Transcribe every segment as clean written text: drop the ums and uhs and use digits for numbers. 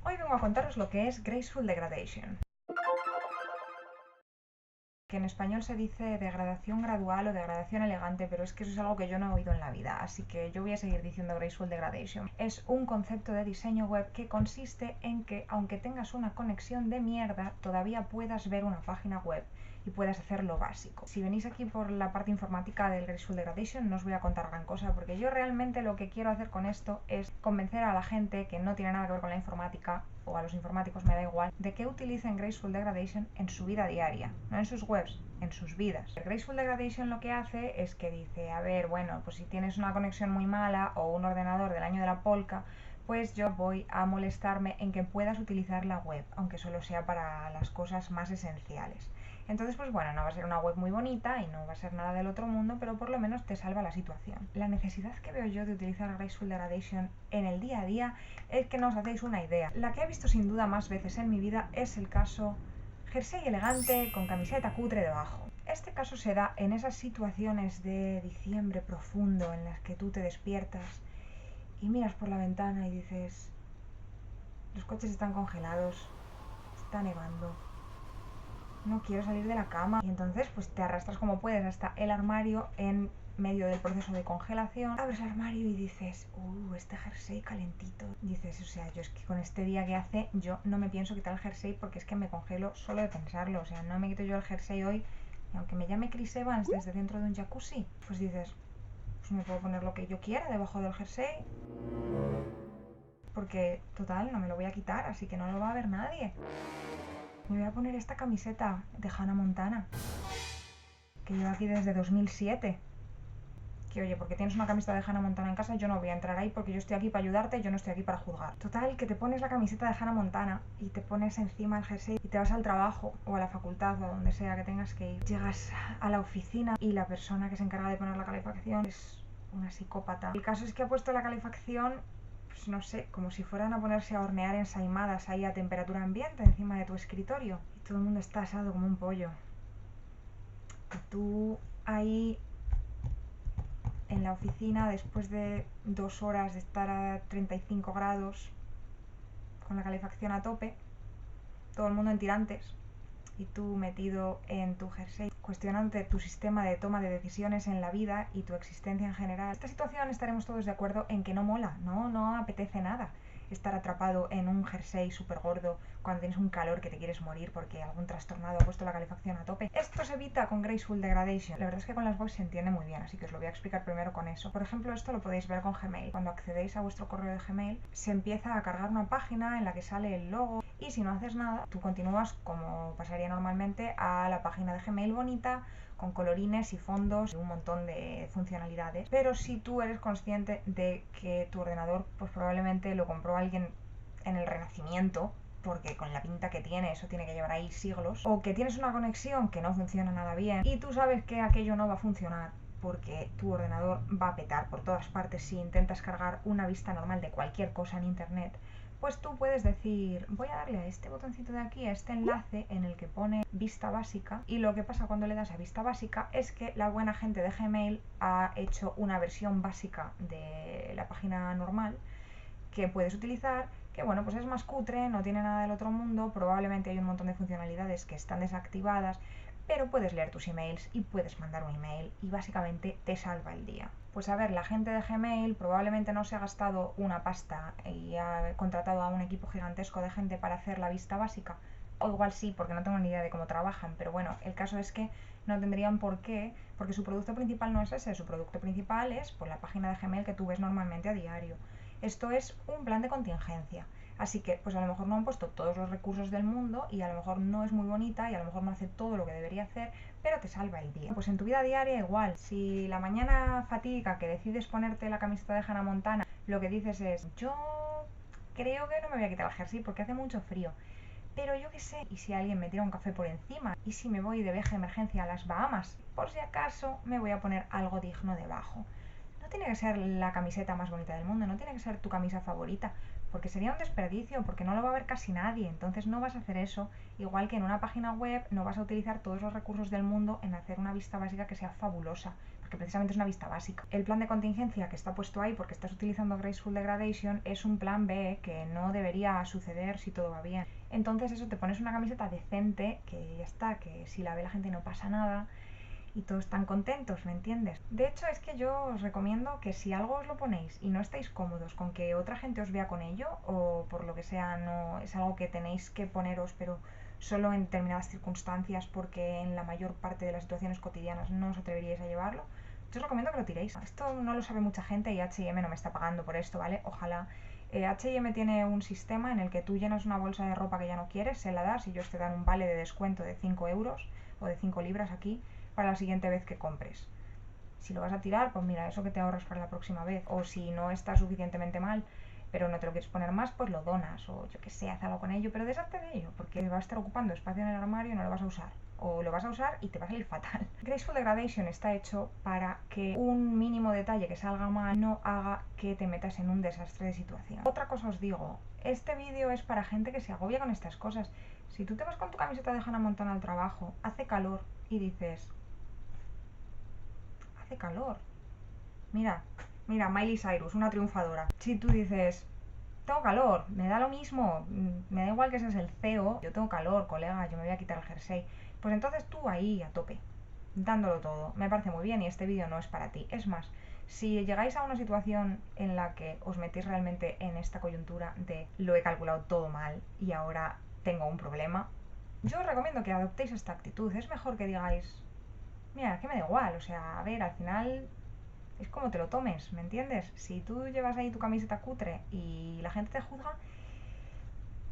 Hoy vengo a contaros lo que es Graceful Degradation, que en español se dice degradación gradual o degradación elegante, pero es que eso es algo que yo no he oído en la vida, así que yo voy a seguir diciendo Graceful Degradation. Es un concepto de diseño web que consiste en que, aunque tengas una conexión de mierda, todavía puedas ver una página web y puedas hacer lo básico. Si venís aquí por la parte informática del Graceful Degradation, no os voy a contar gran cosa, porque yo realmente lo que quiero hacer con esto es convencer a la gente que no tiene nada que ver con la informática, o a los informáticos me da igual, de que utilicen Graceful Degradation en su vida diaria, no en sus webs, en sus vidas. El Graceful Degradation lo que hace es que dice, a ver, bueno, pues si tienes una conexión muy mala o un ordenador del año de la polca, pues yo voy a molestarme en que puedas utilizar la web, aunque solo sea para las cosas más esenciales. Entonces, pues bueno, no va a ser una web muy bonita y no va a ser nada del otro mundo, pero por lo menos te salva la situación. La necesidad que veo yo de utilizar Graceful Degradation en el día a día es que no os hacéis una idea. La que he visto sin duda más veces en mi vida es el caso jersey elegante con camiseta cutre debajo. Este caso se da en esas situaciones de diciembre profundo en las que tú te despiertas y miras por la ventana y dices, los coches están congelados, está nevando, no quiero salir de la cama. Y entonces pues te arrastras como puedes hasta el armario en medio del proceso de congelación. Abres el armario y dices, este jersey calentito. Dices, o sea, yo es que con este día que hace, yo no me pienso quitar el jersey porque es que me congelo solo de pensarlo. O sea, no me quito yo el jersey hoy, y aunque me llame Chris Evans desde dentro de un jacuzzi, pues dices, pues me puedo poner lo que yo quiera debajo del jersey, porque total, no me lo voy a quitar, así que no lo va a ver nadie. Me voy a poner esta camiseta de Hannah Montana, que llevo aquí desde 2007. Que oye, porque tienes una camiseta de Hannah Montana en casa, yo no voy a entrar ahí porque yo estoy aquí para ayudarte, yo no estoy aquí para juzgar. Total, que te pones la camiseta de Hannah Montana y te pones encima el jersey y te vas al trabajo o a la facultad o a donde sea que tengas que ir. Llegas a la oficina y la persona que se encarga de poner la calefacción es una psicópata. El caso es que ha puesto la calefacción, pues no sé, como si fueran a ponerse a hornear ensaimadas ahí a temperatura ambiente encima de tu escritorio. Y todo el mundo está asado como un pollo. Y tú ahí en la oficina, después de 2 horas de estar a 35 grados con la calefacción a tope, todo el mundo en tirantes y tú metido en tu jersey, cuestionante tu sistema de toma de decisiones en la vida y tu existencia en general. Esta situación estaremos todos de acuerdo en que no mola, no apetece nada estar atrapado en un jersey súper gordo cuando tienes un calor que te quieres morir porque algún trastornado ha puesto la calefacción a tope. Esto se evita con Graceful Degradation. La verdad es que con las webs se entiende muy bien, así que os lo voy a explicar primero con eso. Por ejemplo, esto lo podéis ver con Gmail. Cuando accedéis a vuestro correo de Gmail, se empieza a cargar una página en la que sale el logo y si no haces nada, tú continúas como pasaría normalmente a la página de Gmail bonita, con colorines y fondos y un montón de funcionalidades. Pero si tú eres consciente de que tu ordenador pues probablemente lo compró alguien en el Renacimiento, porque con la pinta que tiene eso tiene que llevar ahí siglos, o que tienes una conexión que no funciona nada bien y tú sabes que aquello no va a funcionar porque tu ordenador va a petar por todas partes si intentas cargar una vista normal de cualquier cosa en internet, pues tú puedes decir, voy a darle a este botoncito de aquí, a este enlace en el que pone vista básica, y lo que pasa cuando le das a vista básica es que la buena gente de Gmail ha hecho una versión básica de la página normal que puedes utilizar, que bueno, pues es más cutre, no tiene nada del otro mundo, probablemente hay un montón de funcionalidades que están desactivadas, pero puedes leer tus emails y puedes mandar un email y básicamente te salva el día. Pues a ver, la gente de Gmail probablemente no se ha gastado una pasta y ha contratado a un equipo gigantesco de gente para hacer la vista básica, o igual sí, porque no tengo ni idea de cómo trabajan, pero bueno, el caso es que no tendrían por qué, porque su producto principal no es ese, su producto principal es pues, la página de Gmail que tú ves normalmente a diario. Esto es un plan de contingencia. Así que, pues a lo mejor no han puesto todos los recursos del mundo y a lo mejor no es muy bonita y a lo mejor no hace todo lo que debería hacer, pero te salva el día. Pues en tu vida diaria igual. Si la mañana fatídica que decides ponerte la camiseta de Hannah Montana, lo que dices es, yo creo que no me voy a quitar el jersey porque hace mucho frío. Pero yo qué sé, ¿y si alguien me tira un café por encima? ¿Y si me voy de viaje de emergencia a las Bahamas? Por si acaso me voy a poner algo digno debajo. No tiene que ser la camiseta más bonita del mundo, no tiene que ser tu camisa favorita, porque sería un desperdicio, porque no lo va a ver casi nadie, entonces no vas a hacer eso, igual que en una página web no vas a utilizar todos los recursos del mundo en hacer una vista básica que sea fabulosa, porque porque precisamente es una vista básica. El plan de contingencia que está puesto ahí porque estás utilizando Graceful Degradation es un plan B que no debería suceder si todo va bien. Entonces eso, te pones una camiseta decente, que ya está, que si la ve la gente no pasa nada y todos están contentos, ¿me entiendes? De hecho, es que yo os recomiendo que si algo os lo ponéis y no estáis cómodos con que otra gente os vea con ello, o por lo que sea no es algo que tenéis que poneros, pero solo en determinadas circunstancias porque en la mayor parte de las situaciones cotidianas no os atreveríais a llevarlo, yo os recomiendo que lo tiréis. Esto no lo sabe mucha gente y H&M no me está pagando por esto, ¿vale? Ojalá. H&M tiene un sistema en el que tú llenas una bolsa de ropa que ya no quieres, se la das y ellos te dan un vale de descuento de 5 euros o de 5 libras aquí para la siguiente vez que compres. Si lo vas a tirar, pues mira, eso que te ahorras para la próxima vez. O si no está suficientemente mal, pero no te lo quieres poner más, pues lo donas. O yo que sé, haz algo con ello, pero deshazte de ello, porque va a estar ocupando espacio en el armario y no lo vas a usar. O lo vas a usar y te va a salir fatal. Graceful Degradation está hecho para que un mínimo detalle que salga mal no haga que te metas en un desastre de situación. Otra cosa os digo, este vídeo es para gente que se agobia con estas cosas. Si tú te vas con tu camiseta de Hannah Montana al trabajo, hace calor y dices... hace calor. Mira, mira, Miley Cyrus, una triunfadora. Si tú dices, tengo calor, me da lo mismo, me da igual que seas el CEO, yo tengo calor, colega, yo me voy a quitar el jersey. Pues entonces tú ahí, a tope, dándolo todo. Me parece muy bien y este vídeo no es para ti. Es más, si llegáis a una situación en la que os metéis realmente en esta coyuntura de lo he calculado todo mal y ahora tengo un problema, yo os recomiendo que adoptéis esta actitud. Es mejor que digáis, mira, que me da igual, o sea, a ver, al final es como te lo tomes, ¿me entiendes? Si tú llevas ahí tu camiseta cutre y la gente te juzga,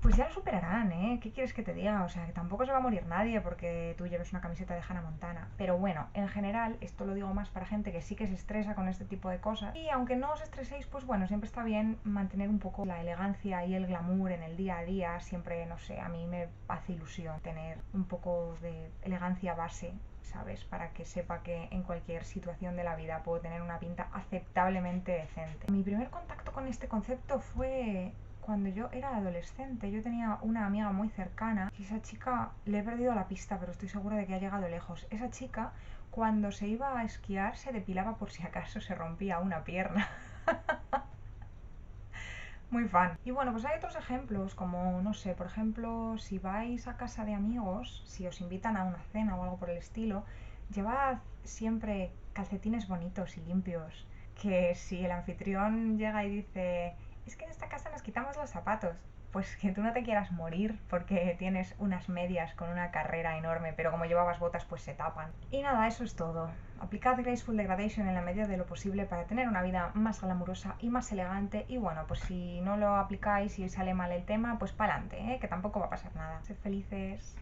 pues ya lo superarán, ¿eh? ¿Qué quieres que te diga? O sea, que tampoco se va a morir nadie porque tú lleves una camiseta de Hannah Montana. Pero bueno, en general, esto lo digo más para gente que sí que se estresa con este tipo de cosas. Y aunque no os estreséis, pues bueno, siempre está bien mantener un poco la elegancia y el glamour en el día a día. Siempre, no sé, a mí me hace ilusión tener un poco de elegancia base, ¿sabes? Para que sepa que en cualquier situación de la vida puedo tener una pinta aceptablemente decente. Mi primer contacto con este concepto fue cuando yo era adolescente. Yo tenía una amiga muy cercana y esa chica, le he perdido la pista, pero estoy segura de que ha llegado lejos. Esa chica, cuando se iba a esquiar, se depilaba por si acaso se rompía una pierna. Muy fan. Y bueno, pues hay otros ejemplos, como, no sé, por ejemplo, si vais a casa de amigos, si os invitan a una cena o algo por el estilo, llevad siempre calcetines bonitos y limpios. Que si el anfitrión llega y dice, es que en esta casa nos quitamos los zapatos, pues que tú no te quieras morir porque tienes unas medias con una carrera enorme, pero como llevabas botas pues se tapan. Y nada, eso es todo. Aplicad Graceful Degradation en la medida de lo posible para tener una vida más glamurosa y más elegante. Y bueno, pues si no lo aplicáis y sale mal el tema, pues pa'lante, ¿eh? Que tampoco va a pasar nada. Sed felices.